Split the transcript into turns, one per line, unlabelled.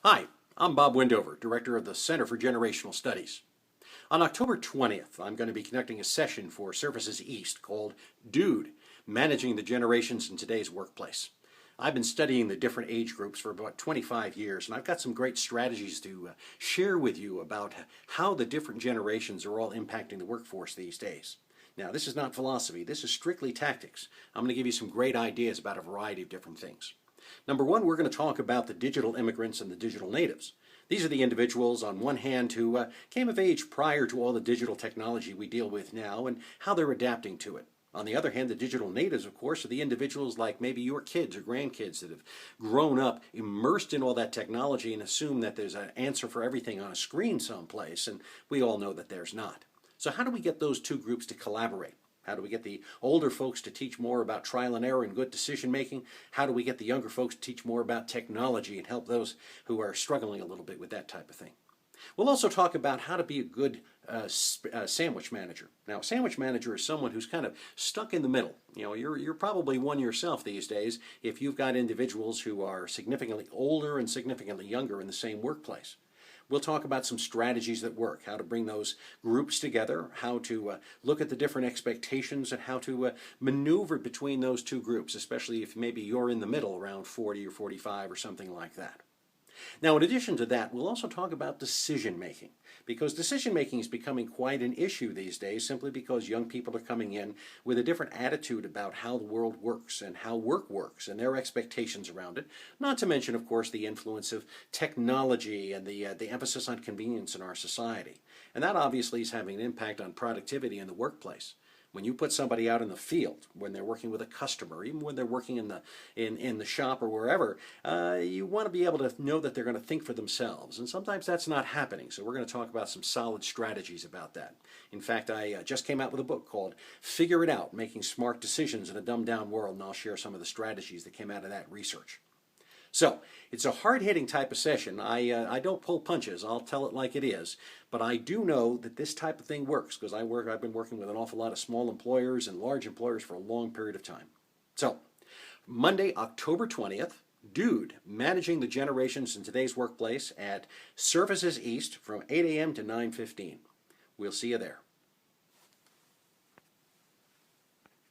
Hi, I'm Bob Wendover, Director of the Center for Generational Studies. On October 20th, I'm going to be conducting a session for Services East called Dude, Managing the Generations in Today's Workplace. I've been studying the different age groups for about 25 years, and I've got some great strategies to share with you about how the different generations are all impacting the workforce these days. Now, this is not philosophy, this is strictly tactics. I'm going to give you some great ideas about a variety of different things. Number one, we're going to talk about the digital immigrants and the digital natives. These are the individuals, on one hand, who came of age prior to all the digital technology we deal with now and how they're adapting to it. On the other hand, the digital natives, of course, are the individuals like maybe your kids or grandkids that have grown up immersed in all that technology and assume that there's an answer for everything on a screen someplace, and we all know that there's not. So how do we get those two groups to collaborate? How do we get the older folks to teach more about trial and error and good decision making? How do we get the younger folks to teach more about technology and help those who are struggling a little bit with that type of thing? We'll also talk about how to be a good sandwich manager. Now, a sandwich manager is someone who's kind of stuck in the middle. You know, you're probably one yourself these days if you've got individuals who are significantly older and significantly younger in the same workplace. We'll talk about some strategies that work, how to bring those groups together, how to look at the different expectations and how to maneuver between those two groups, especially if maybe you're in the middle around 40 or 45 or something like that. Now, in addition to that, we'll also talk about decision making, because decision making is becoming quite an issue these days simply because young people are coming in with a different attitude about how the world works and how work works and their expectations around it, not to mention, of course, the influence of technology and the emphasis on convenience in our society. And that obviously is having an impact on productivity in the workplace. When you put somebody out in the field, when they're working with a customer, even when they're working in the shop or wherever, you want to be able to know that they're going to think for themselves. And sometimes that's not happening. So we're going to talk about some solid strategies about that. In fact, I just came out with a book called Figure It Out, Making Smart Decisions in a Dumbed Down World, and I'll share some of the strategies that came out of that research. So, it's a hard-hitting type of session. I don't pull punches, I'll tell it like it is, but I do know that this type of thing works because I've been working with an awful lot of small employers and large employers for a long period of time. So, Monday, October 20th, Dude, Managing the Generations in Today's Workplace at Services East from 8 a.m. to 9:15. We'll see you there.